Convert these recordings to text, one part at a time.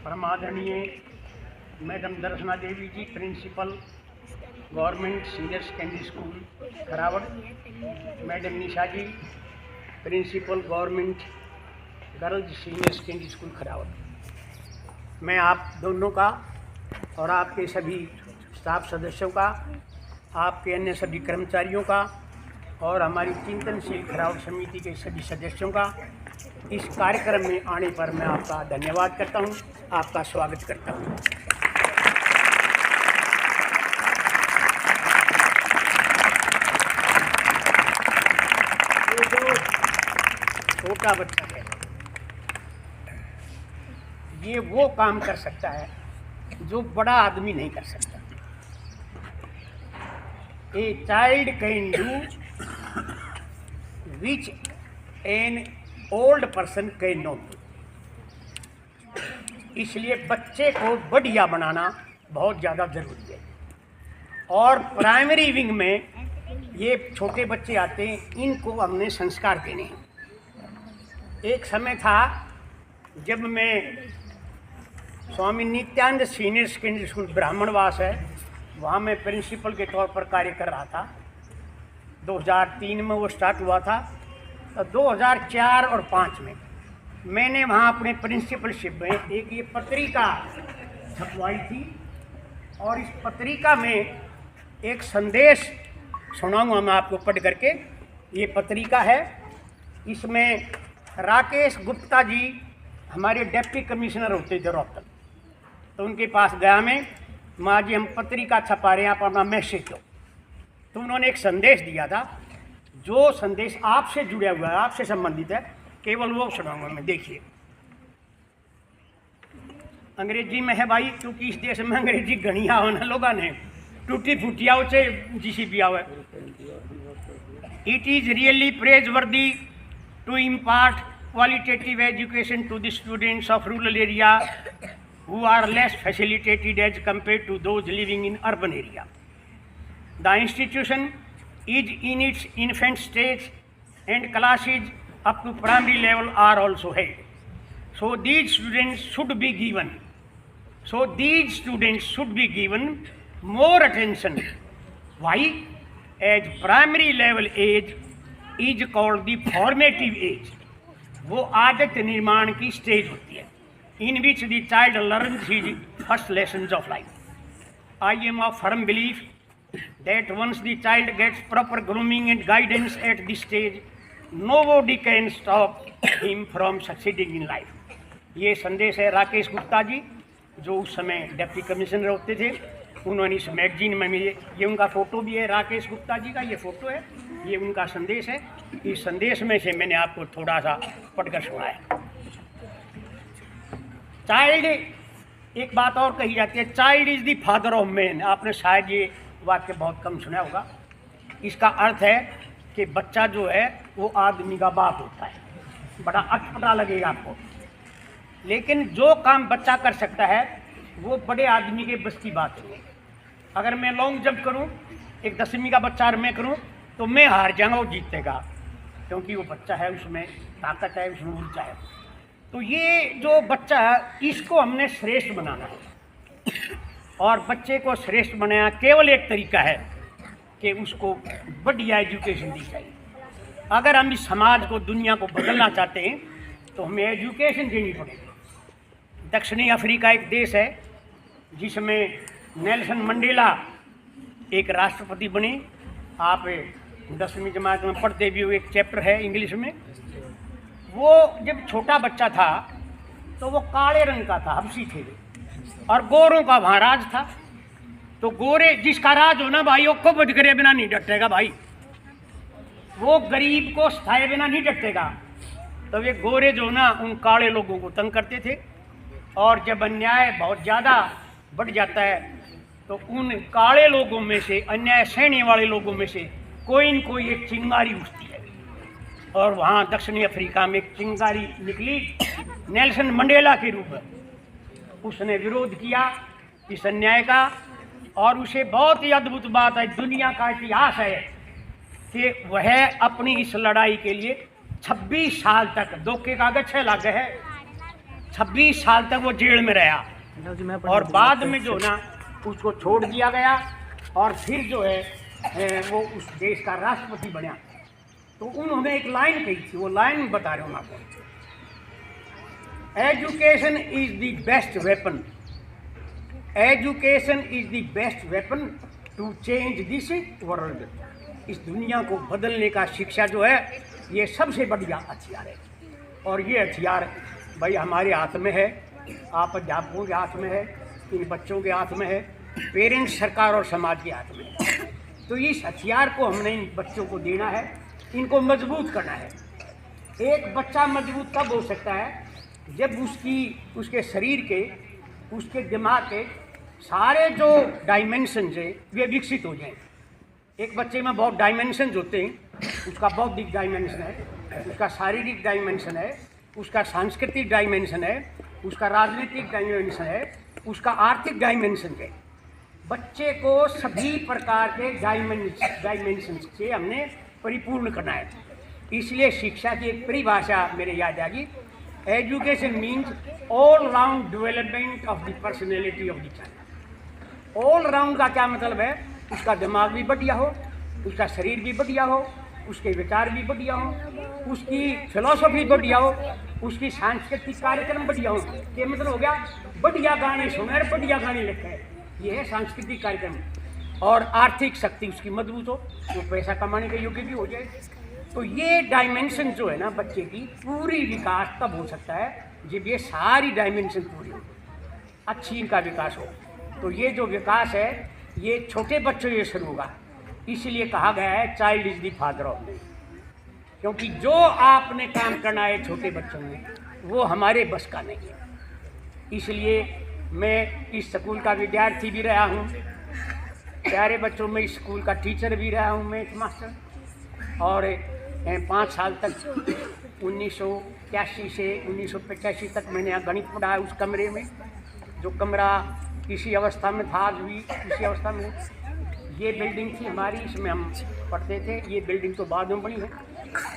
परमादरणीय madam Darshana Devi ji, principal government senior secondary school Kharawad, madam Nisha ji, principal government girls senior secondary school Kharawad, मैं आप दोनों का और आपके सभी स्टाफ सदस्यों का, आपके अन्य सभी कर्मचारियों का और हमारी चिंतनशील खरावड़ समिति के सभी सदस्यों का इस कार्यक्रम में आने पर मैं आपका धन्यवाद करता हूं, आपका स्वागत करता हूं। ये जो छोटा बच्चा है, ये वो काम कर सकता है जो बड़ा आदमी नहीं कर सकता। A child can do which an old person can not. इसलिए बच्चे को बढ़िया बनाना बहुत ज़्यादा ज़रूरी है। और प्राइमरी विंग में ये छोटे बच्चे आते हैं, इनको हमने संस्कार देने हैं। एक समय था जब मैं Swami Nityanand senior secondary school Brahmanwas है, वहाँ मैं प्रिंसिपल के तौर पर कार्य कर रहा था। 2003 में वो स्टार्ट हुआ था। तो 2004 और 5 में मैंने वहाँ अपने प्रिंसिपलशिप में एक ये पत्रिका छपवाई थी, और इस पत्रिका में एक संदेश सुनाऊंगा मैं आपको पढ़ करके। ये पत्रिका है, इसमें राकेश गुप्ता जी हमारे डिप्टी कमिश्नर होते थे रोहतक, तो उनके पास गया मैं, माँ जी हम पत्रिका छपा रहे हैं, आप अपना मैसेज दो। तो उन्होंने एक संदेश दिया था, जो संदेश आपसे जुड़ा हुआ है, आपसे संबंधित है, केवल वो सुनाऊंगा मैं। देखिए, अंग्रेजी में है भाई, क्योंकि इस देश में अंग्रेजी गणिया होना लोगों ने टूटी फूटिया उसे जिसी भी आवे। It is really praiseworthy to impart qualitative education to the students of rural area who are less facilitated as compared to those living in urban area. The institution is in its infant stage and classes up to primary level are also held. So these students should be given more attention. Why? As primary level age is called the formative age. वो आदत निर्माण की stage होती है, in which the child learns his first lessons of life. I am of firm belief that once the child gets proper grooming and guidance at this stage, nobody can stop him from succeeding in life. ये संदेश है राकेश गुप्ता जी, जो उस समय deputy commissioner होते थे। उन्होंने इस मैगजीन में ये उनका फ़ोटो भी है, राकेश गुप्ता जी का ये फ़ोटो है, ये उनका संदेश है। इस संदेश में से मैंने आपको थोड़ा सा पढ़कर सुनाया। चाइल्ड, एक बात और कही जाती है, child is the father of man. आपने शायद ये वाक्य बहुत कम सुना होगा। इसका अर्थ है कि बच्चा जो है वो आदमी का बाप होता है। बड़ा अटपटा लगेगा आपको, लेकिन जो काम बच्चा कर सकता है वो बड़े आदमी के बस की बात है। अगर मैं लॉन्ग जंप करूं, एक 10वीं का बच्चा अगर मैं करूं, तो मैं हार जाऊंगा, वो जीतेगा, क्योंकि वो बच्चा है, उसमें ताकत है, उसमें ऊर्जा है। तो ये जो बच्चा है, इसको हमने श्रेष्ठ बनाना है। और बच्चे को श्रेष्ठ बनाना केवल एक तरीका है कि उसको बढ़िया एजुकेशन दी जाए। अगर हम इस समाज को, दुनिया को बदलना चाहते हैं तो हमें एजुकेशन देनी पड़ेगी। दक्षिणी अफ्रीका एक देश है जिसमें नेल्सन मंडेला एक राष्ट्रपति बने। आप 10वीं जमात में पढ़ते भी हुए, एक चैप्टर है इंग्लिश में। वो जब छोटा बच्चा था तो वो काले रंग का था, हबशी थे, और गोरों का वहाँ राज था। तो गोरे जिसका राज होना भाई, वो को बच करे बिना नहीं डटेगा भाई, वो गरीब को सताए बिना नहीं डटेगा। तो वे गोरे जो ना उन काले लोगों को तंग करते थे, और जब अन्याय बहुत ज़्यादा बढ़ जाता है तो उन काले लोगों में से, अन्याय सहने वाले लोगों में से कोई न कोई एक चिंगारी उठती है। और वहाँ दक्षिणी अफ्रीका में एक चिंगारी निकली नेल्सन मंडेला के रूप में। उसने विरोध किया इस अन्याय का, और उसे बहुत ही अद्भुत बात है, दुनिया का इतिहास है कि वह अपनी इस लड़ाई के लिए 26 साल तक, 2 के कागज 6 लाख है, 26 साल तक वो जेल में रहा और बाद में जो ना उसको छोड़ दिया गया और फिर जो है वो उस देश का राष्ट्रपति बना। तो उन्होंने एक लाइन कही थी, वो लाइन बता रहे हूँ आपको। Education is the best weapon, education is the best weapon to change this world. इस दुनिया को बदलने का शिक्षा जो है ये सबसे बढ़िया हथियार है। और ये हथियार भाई हमारे हाथ में है, आप अध्यापकों के हाथ में है, इन बच्चों के हाथ में है, पेरेंट्स, सरकार और समाज के हाथ में है। तो इस हथियार को हमने इन बच्चों को देना है, इनको मजबूत करना है। एक बच्चा मजबूत तब हो सकता है जब उसके शरीर के, उसके दिमाग के सारे जो डायमेंशंस हैं वे विकसित हो जाएं। एक बच्चे में बहुत डायमेंशंस होते हैं, उसका बौद्धिक डायमेंशन है, उसका शारीरिक डायमेंशन है, उसका सांस्कृतिक डायमेंशन है, उसका राजनीतिक डायमेंशन है, उसका आर्थिक डायमेंशन है। बच्चे को सभी प्रकार के डायमेंशंस से हमने परिपूर्ण करना है। इसलिए शिक्षा की एक परिभाषा मेरे याद आ गई, education means all round development of the personality of the child. All round का क्या मतलब है? उसका दिमाग भी बढ़िया हो, उसका शरीर भी बढ़िया हो, उसके विचार भी बढ़िया हो, उसकी फिलॉसफी बढ़िया हो, उसकी सांस्कृतिक कार्यक्रम बढ़िया हो। ये मतलब हो गया बढ़िया गाने सुने और बढ़िया गाने लिखे, ये है सांस्कृतिक कार्यक्रम। और आर्थिक शक्ति उसकी मजबूत हो, वो पैसा कमाने के योग्य भी हो जाए। तो ये डायमेंशन जो है ना बच्चे की पूरी विकास तब हो सकता है जब ये सारी डायमेंशन पूरी हो, अच्छी इनका विकास हो। तो ये जो विकास है ये छोटे बच्चों से शुरू होगा। इसलिए कहा गया है child is the father of man, क्योंकि जो आपने काम करना है छोटे बच्चों में वो हमारे बस का नहीं है। इसलिए मैं इस स्कूल का विद्यार्थी भी रहा हूँ, प्यारे बच्चों में इस स्कूल का टीचर भी रहा हूँ, मैथ मास्टर। और 5 साल तक 1981 से 1985 तक मैंने यहाँ गणित पढ़ाया उस कमरे में, जो कमरा इसी अवस्था में था, आज भी इसी अवस्था में। ये बिल्डिंग थी हमारी, इसमें हम पढ़ते थे। ये बिल्डिंग तो बाद में बनी है।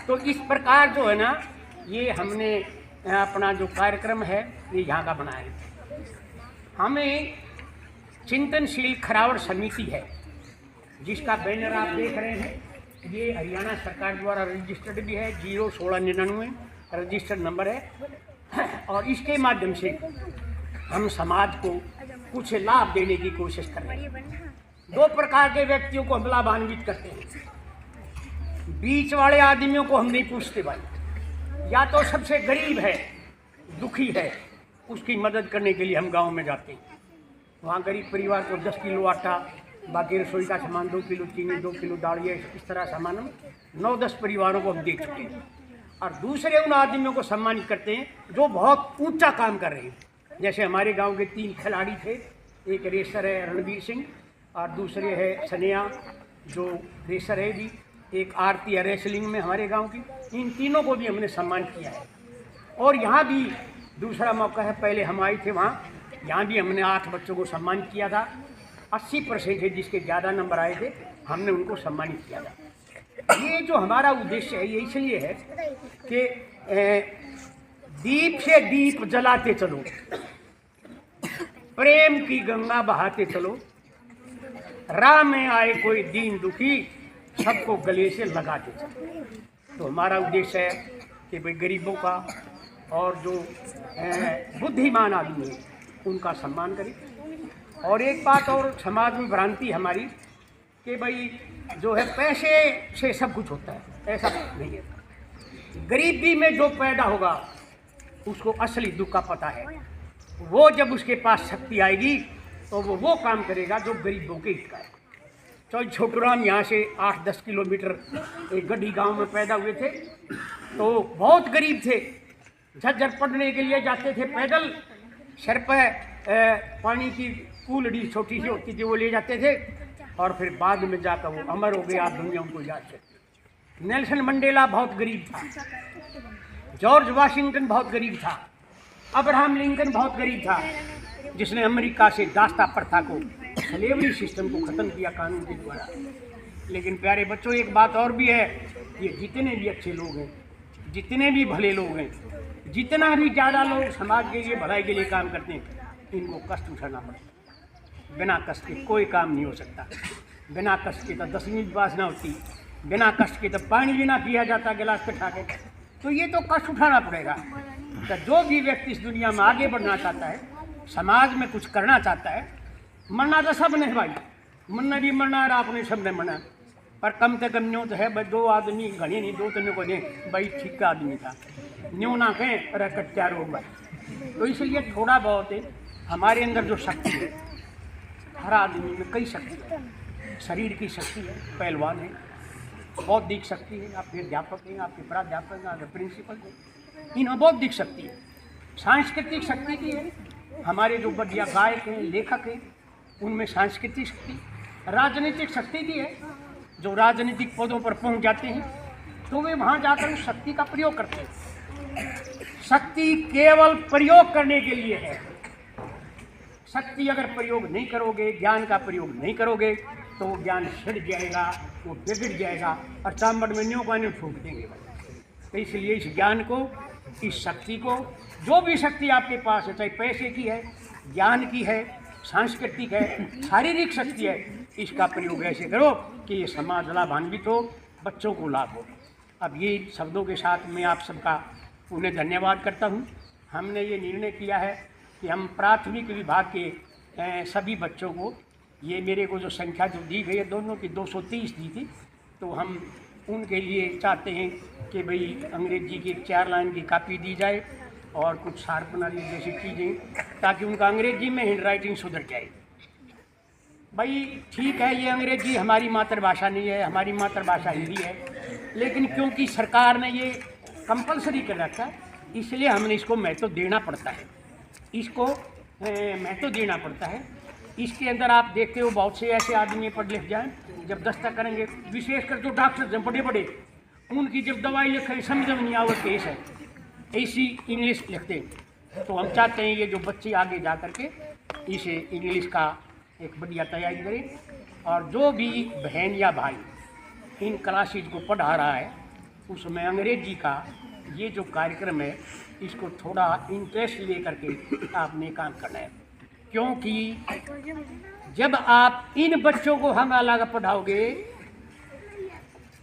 तो इस प्रकार जो है ना ये हमने अपना जो कार्यक्रम है ये यहाँ का बनाया है। हमें चिंतनशील खरावड़ समिति है जिसका बैनर आप देख रहे हैं, ये हरियाणा सरकार द्वारा रजिस्टर्ड भी है, 01699 रजिस्टर्ड नंबर है। और इसके माध्यम से हम समाज को कुछ लाभ देने की कोशिश कर रहे हैं। 2 प्रकार के व्यक्तियों को हम लाभान्वित करते हैं। बीच वाले आदमियों को हम नहीं पूछते भाई, या तो सबसे गरीब है, दुखी है, उसकी मदद करने के लिए हम गांव में जाते हैं। वहाँ गरीब परिवार को 10 किलो आटा, बाकी रसोई का सामान 2 किलो चीनी, 2 किलो दाल, ये इस तरह सामान हम 9-10 परिवारों को हम देख चुके हैं। और दूसरे उन आदमियों को सम्मानित करते हैं जो बहुत ऊंचा काम कर रहे हैं। जैसे हमारे गांव के 3 खिलाड़ी थे, एक रेसर है रणवीर सिंह, और दूसरे है सनिया जो रेसर है भी, एक आरती है रेसलिंग में हमारे गांव की। इन तीनों को भी हमने सम्मान किया है। और यहाँ भी दूसरा मौका है, पहले हम आए थे वहाँ, यहाँ भी हमने 8 बच्चों को सम्मान किया था। 80% है जिसके ज़्यादा नंबर आए थे हमने उनको सम्मानित किया था। ये जो हमारा उद्देश्य है ये इसलिए है कि दीप से दीप जलाते चलो, प्रेम की गंगा बहाते चलो, राह में आए कोई दीन दुखी सबको गले से लगाते चलो। तो हमारा उद्देश्य है कि भाई गरीबों का और जो बुद्धिमान आदमी है उनका सम्मान करें। और एक बात और समाज में भ्रांति हमारी कि भाई जो है पैसे से सब कुछ होता है, ऐसा नहीं है। गरीबी में जो पैदा होगा उसको असली दुख का पता है। वो जब उसके पास शक्ति आएगी तो वो काम करेगा जो गरीबों के हित का है। तो छोटूराम यहाँ से 8-10 किलोमीटर एक गड्ढी गांव में पैदा हुए थे, तो बहुत गरीब थे, झज्जर पढ़ने के लिए जाते थे पैदल, सर पर पानी की कूलड़ी छोटी सी होती थी वो ले जाते थे, और फिर बाद में जाकर वो अमर हो गए, आप दुनिया उनको याद करती। नेल्सन मंडेला बहुत गरीब था, जॉर्ज वाशिंगटन बहुत गरीब था, अब्राहम लिंकन बहुत गरीब था, जिसने अमेरिका से दास्ता प्रथा को, स्लेवरी सिस्टम को ख़त्म किया कानून के द्वारा। लेकिन प्यारे बच्चों एक बात और भी है, ये जितने भी अच्छे लोग हैं, जितने भी भले लोग हैं, जितना भी ज़्यादा लोग समाज के लिए भलाई के लिए काम करते हैं, इनको कष्ट उठाना पड़ता। बिना कष्ट के कोई काम नहीं हो सकता। बिना कष्ट के तो 10वीं पास ना होती, बिना कष्ट के तो पानी भी ना पिया जाता गिलास पे उठा के। तो ये तो कष्ट उठाना पड़ेगा। तो जो भी व्यक्ति इस दुनिया में आगे बढ़ना चाहता है, समाज में कुछ करना चाहता है, मरना तो सब ने भाई, मरना भी मरना और आपने सब ने मरना, पर कम से कम न्यू तो है भाई 2 आदमी घने नहीं, 2 तो को दें भाई ठीक का आदमी था, न्यू ना कहें अरे कट्टा रोग भाई। तो इसलिए थोड़ा बहुत है हमारे अंदर जो शक्ति है, हर आदमी में कई शक्ति है। शरीर की शक्ति है, पहलवान है, बौद्धिक शक्ति है, आपके अध्यापक हैं, आपके प्राध्यापक हैं, आपके प्रिंसिपल हैं, इनमें बौद्धिक शक्ति है। सांस्कृतिक शक्ति भी है, हमारे जो बढ़िया गायक हैं, लेखक हैं, उनमें सांस्कृतिक शक्ति, राजनीतिक शक्ति भी है। जो राजनीतिक पदों पर पहुंच जाते हैं तो वे वहां जाकर उस शक्ति का प्रयोग करते हैं। शक्ति केवल प्रयोग करने के लिए है। शक्ति अगर प्रयोग नहीं करोगे, ज्ञान का प्रयोग नहीं करोगे, तो वो ज्ञान छिड़ जाएगा, वो बिगड़ जाएगा और चांबड़ में न्यों पानी फूक देंगे। तो इसलिए इस ज्ञान को, इस शक्ति को, जो भी शक्ति आपके पास है, चाहे पैसे की है, ज्ञान की है, सांस्कृतिक है, शारीरिक शक्ति है, इसका प्रयोग ऐसे करो कि ये समाज लाभान्वित हो, बच्चों को लाभ हो। अब ये शब्दों के साथ मैं आप सबका उन्हें धन्यवाद करता हूँ। हमने ये निर्णय किया है कि हम प्राथमिक विभाग के सभी बच्चों को, ये मेरे को जो संख्या जो दी गई है दोनों की 230 दी थी, तो हम उनके लिए चाहते हैं कि भाई अंग्रेजी की 4 लाइन की कापी दी जाए और कुछ शार्पनर जैसी चीज़ें, ताकि उनका अंग्रेजी में हैंड राइटिंग सुधर जाए। भाई ठीक है, ये अंग्रेजी हमारी मातृभाषा नहीं है, हमारी मातृभाषा हिंदी है, लेकिन क्योंकि सरकार ने ये कंपलसरी कर रखा है, इसलिए हमने इसको महत्व देना पड़ता है, इसको महत्व देना पड़ता है। इसके अंदर आप देखते हो बहुत से ऐसे आदमी पढ़ लिख जाएं, जब दस्तक करेंगे, विशेषकर जो डॉक्टर जब बड़े बड़े, उनकी जब दवाई लिखें समझ में नहीं आवे केस है, ऐसी इंग्लिश लिखते हैं। तो हम चाहते हैं ये जो बच्चे आगे जा कर के इसे इंग्लिश का एक बढ़िया तैयारी करें, और जो भी बहन या भाई इन क्लासेज को पढ़ा रहा है, उसमें अंग्रेजी का ये जो कार्यक्रम है, इसको थोड़ा इंटरेस्ट ले करके आपने काम करना है। क्योंकि जब आप इन बच्चों को हम अलग पढ़ाओगे,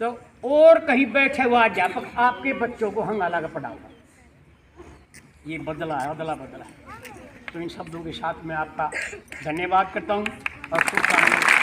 तो और कहीं बैठे हुआ अध्यापक आपके बच्चों को हम अलग पढ़ाओगे। ये बदला है, अदला बदला है। तो इन शब्दों के साथ मैं आपका धन्यवाद करता हूँ और शुभकामनाएं।